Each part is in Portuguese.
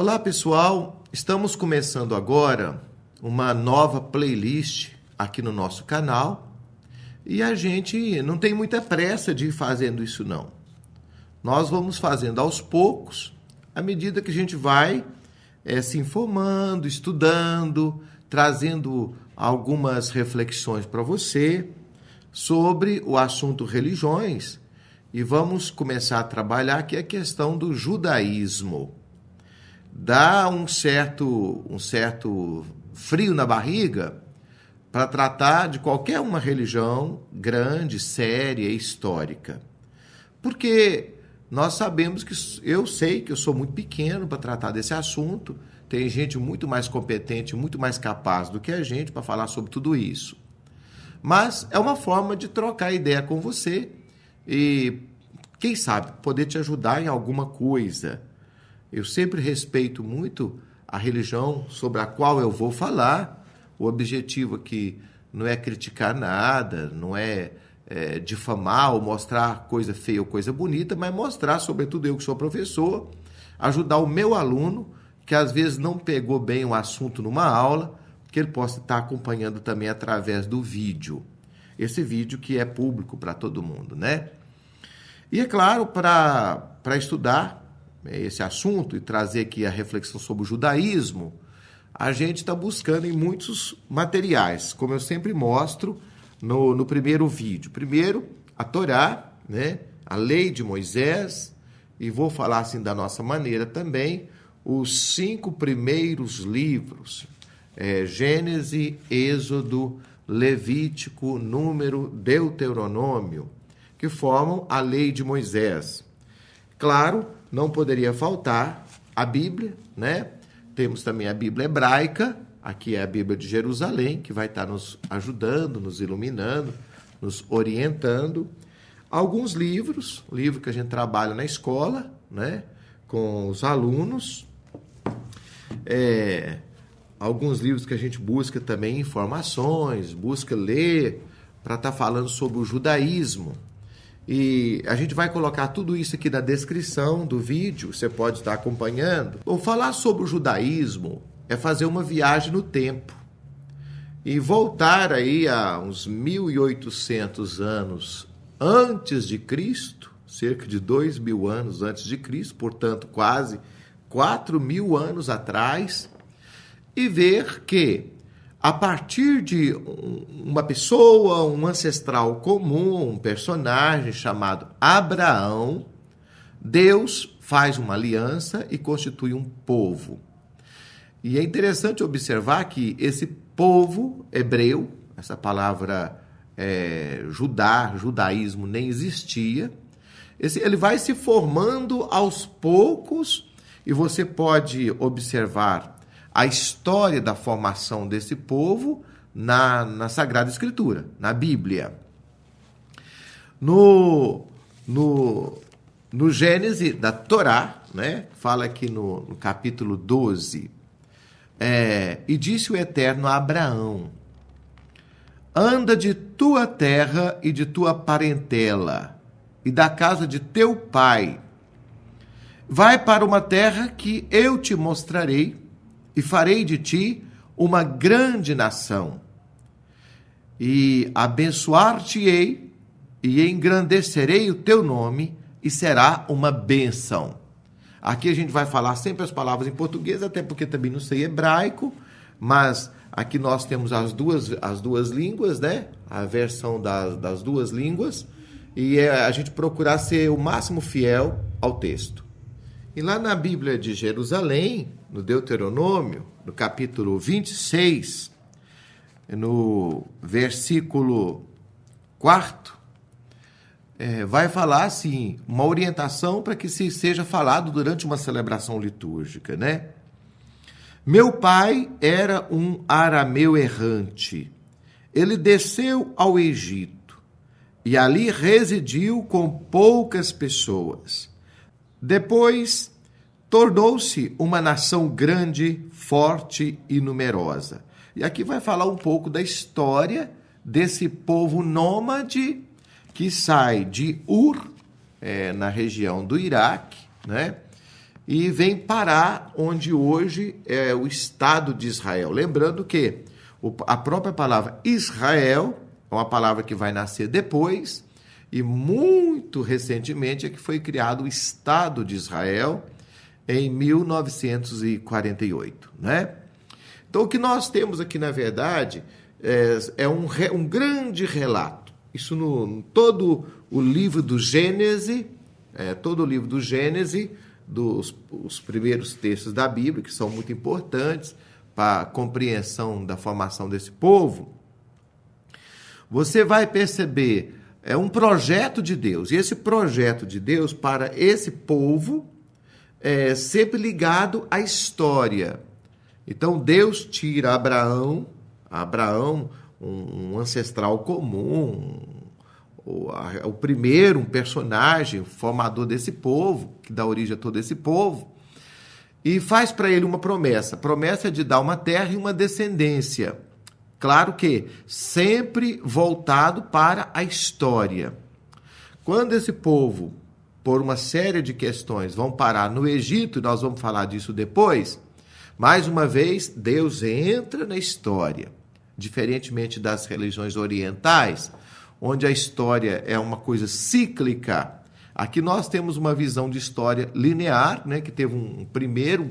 Olá pessoal, estamos começando agora uma nova playlist aqui no nosso canal e a gente não tem muita pressa de ir fazendo isso não. Nós vamos fazendo aos poucos, à medida que a gente vai se informando, estudando, trazendo algumas reflexões para você sobre o assunto religiões e vamos começar a trabalhar aqui a questão do judaísmo. Dá um certo frio na barriga para tratar de qualquer uma religião grande, séria, histórica. Porque nós sabemos que eu sei que eu sou muito pequeno para tratar desse assunto, tem gente muito mais competente, muito mais capaz do que a gente para falar sobre tudo isso. Mas é uma forma de trocar ideia com você e, quem sabe, poder te ajudar em alguma coisa. Eu sempre respeito muito a religião sobre a qual eu vou falar. O objetivo aqui não é criticar nada, não é difamar ou mostrar coisa feia ou coisa bonita, mas mostrar, sobretudo eu que sou professor, ajudar o meu aluno, que às vezes não pegou bem o assunto numa aula, que ele possa estar acompanhando também através do vídeo. Esse vídeo que é público para todo mundo, né? E é claro, para estudar esse assunto e trazer aqui a reflexão sobre o judaísmo, a gente está buscando em muitos materiais, como eu sempre mostro no primeiro vídeo. Primeiro, a Torá, né? A lei de Moisés, e vou falar assim da nossa maneira também, os 5 primeiros livros, Gênesis, Êxodo, Levítico, Número, Deuteronômio, que formam a lei de Moisés. Claro, não poderia faltar a Bíblia, né? Temos também a Bíblia hebraica, aqui é a Bíblia de Jerusalém, que vai estar nos ajudando, nos iluminando, nos orientando. Alguns livros que a gente trabalha na escola, né? Com os alunos. Alguns livros que a gente busca também informações, busca ler para estar falando sobre o judaísmo. E a gente vai colocar tudo isso aqui na descrição do vídeo, você pode estar acompanhando. Bom, falar sobre o judaísmo é fazer uma viagem no tempo e voltar aí a uns 1800 anos antes de Cristo, cerca de 2000 anos antes de Cristo, portanto quase 4000 anos atrás, e ver que a partir de uma pessoa, um ancestral comum, um personagem chamado Abraão, Deus faz uma aliança e constitui um povo. E é interessante observar que esse povo hebreu, essa palavra judaísmo nem existia, ele vai se formando aos poucos e você pode observar a história da formação desse povo na Sagrada Escritura, na Bíblia. No Gênesis da Torá, né, fala aqui no capítulo 12, e disse o Eterno a Abraão: anda de tua terra e de tua parentela, e da casa de teu pai. Vai para uma terra que eu te mostrarei, e farei de ti uma grande nação, e abençoar-te-ei, e engrandecerei o teu nome, e será uma bênção. Aqui a gente vai falar sempre as palavras em português, até porque também não sei hebraico, mas aqui nós temos as duas línguas, né? A versão das duas línguas, e a gente procurar ser o máximo fiel ao texto. E lá na Bíblia de Jerusalém, no Deuteronômio, no capítulo 26, no versículo 4, vai falar assim, uma orientação para que se seja falado durante uma celebração litúrgica, né? Meu pai era um arameu errante. Ele desceu ao Egito e ali residiu com poucas pessoas. Depois, tornou-se uma nação grande, forte e numerosa. E aqui vai falar um pouco da história desse povo nômade que sai de Ur, na região do Iraque, né? e vem parar onde hoje é o Estado de Israel. Lembrando que a própria palavra Israel é uma palavra que vai nascer depois, e muito recentemente é que foi criado o Estado de Israel em 1948, né? Então, o que nós temos aqui, na verdade, é um grande relato. Isso no todo o livro do Gênesis, todo o livro do Gênesis, os primeiros textos da Bíblia, que são muito importantes para a compreensão da formação desse povo, você vai perceber, é um projeto de Deus. E esse projeto de Deus para esse povo é sempre ligado à história. Então, Deus tira Abraão, um ancestral comum, o primeiro, um personagem, formador desse povo, que dá origem a todo esse povo, e faz para ele uma promessa de dar uma terra e uma descendência. Claro que sempre voltado para a história. Quando esse povo, por uma série de questões, vão parar no Egito, nós vamos falar disso depois, mais uma vez, Deus entra na história. Diferentemente das religiões orientais, onde a história é uma coisa cíclica, aqui nós temos uma visão de história linear, né, que teve um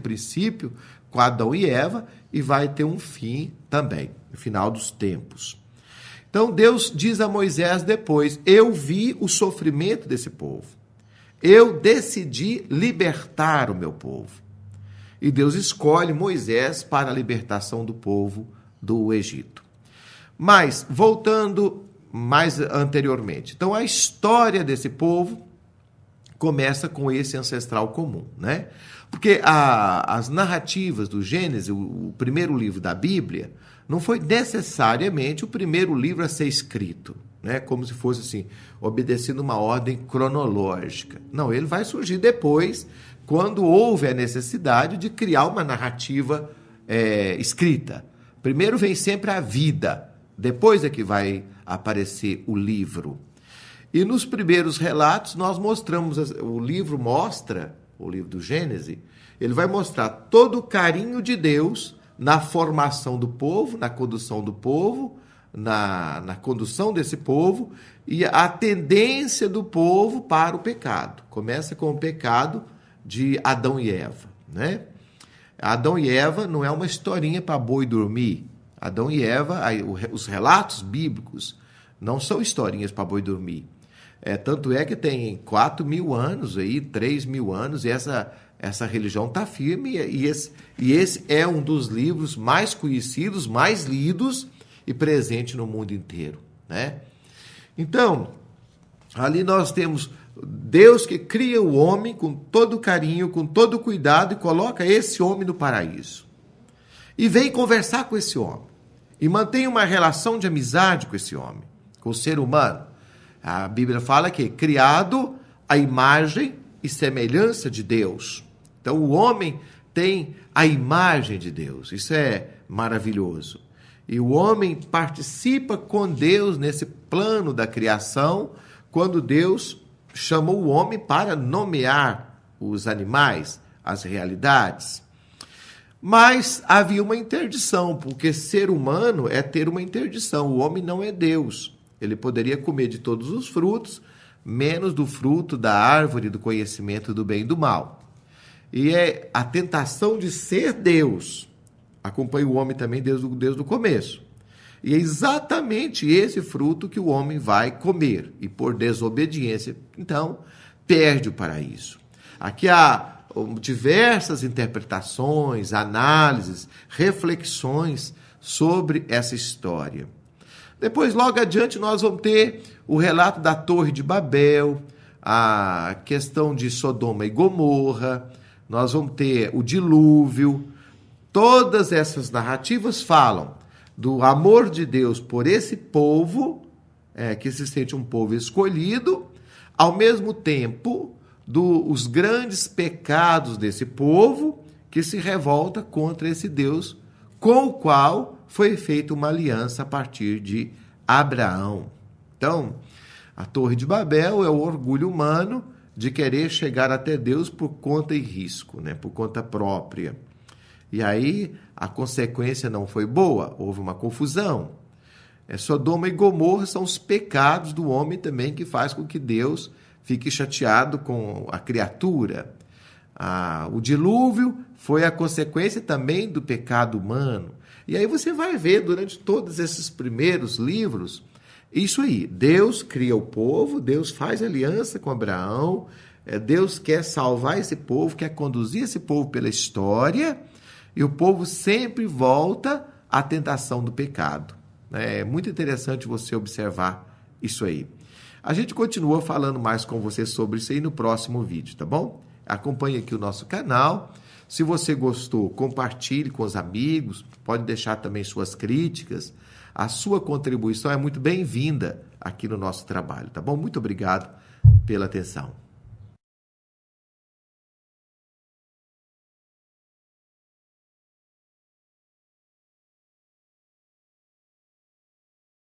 princípio com Adão e Eva, e vai ter um fim também, no final dos tempos. Então Deus diz a Moisés depois: eu vi o sofrimento desse povo, eu decidi libertar o meu povo. E Deus escolhe Moisés para a libertação do povo do Egito. Mas, voltando mais anteriormente, então a história desse povo começa com esse ancestral comum, né? Porque as narrativas do Gênesis, o primeiro livro da Bíblia, não foi necessariamente o primeiro livro a ser escrito, né? Como se fosse assim, obedecendo uma ordem cronológica. Não, ele vai surgir depois, quando houve a necessidade de criar uma narrativa escrita. Primeiro vem sempre a vida, depois é que vai aparecer o livro. E nos primeiros relatos nós mostramos, o livro do Gênesis, ele vai mostrar todo o carinho de Deus na formação do povo, na condução do povo, na condução desse povo, e a tendência do povo para o pecado. Começa com o pecado de Adão e Eva, né? Adão e Eva não é uma historinha para boi dormir. Adão e Eva, os relatos bíblicos não são historinhas para boi dormir. Tanto é que tem 4.000 anos, 3.000 anos, e essa religião está firme, e esse é um dos livros mais conhecidos, mais lidos e presente no mundo inteiro, né? Então, ali nós temos Deus que cria o homem com todo carinho, com todo cuidado, e coloca esse homem no paraíso. E vem conversar com esse homem. E mantém uma relação de amizade com esse homem, com o ser humano. A Bíblia fala que é criado à imagem e semelhança de Deus. Então o homem tem a imagem de Deus. Isso é maravilhoso. E o homem participa com Deus nesse plano da criação, quando Deus chamou o homem para nomear os animais, as realidades. Mas havia uma interdição, porque ser humano é ter uma interdição. O homem não é Deus. Ele poderia comer de todos os frutos, menos do fruto da árvore do conhecimento do bem e do mal. E é a tentação de ser Deus. Acompanha o homem também desde o começo. E é exatamente esse fruto que o homem vai comer. E por desobediência, então, perde o paraíso. Aqui há diversas interpretações, análises, reflexões sobre essa história. Depois, logo adiante, nós vamos ter o relato da Torre de Babel, a questão de Sodoma e Gomorra, nós vamos ter o dilúvio. Todas essas narrativas falam do amor de Deus por esse povo, que se sente um povo escolhido, ao mesmo tempo dos grandes pecados desse povo que se revolta contra esse Deus com o qual foi feita uma aliança a partir de Abraão. Então, a Torre de Babel é o orgulho humano de querer chegar até Deus por conta e risco, né? Por conta própria. E aí a consequência não foi boa, houve uma confusão. Sodoma e Gomorra são os pecados do homem também que faz com que Deus fique chateado com a criatura. O dilúvio foi a consequência também do pecado humano. E aí você vai ver durante todos esses primeiros livros isso aí. Deus cria o povo, Deus faz aliança com Abraão, Deus quer salvar esse povo, quer conduzir esse povo pela história, e o povo sempre volta à tentação do pecado. É muito interessante você observar isso aí. A gente continua falando mais com você sobre isso aí no próximo vídeo, tá bom? Acompanhe aqui o nosso canal. Se você gostou, compartilhe com os amigos, pode deixar também suas críticas. A sua contribuição é muito bem-vinda aqui no nosso trabalho, tá bom? Muito obrigado pela atenção.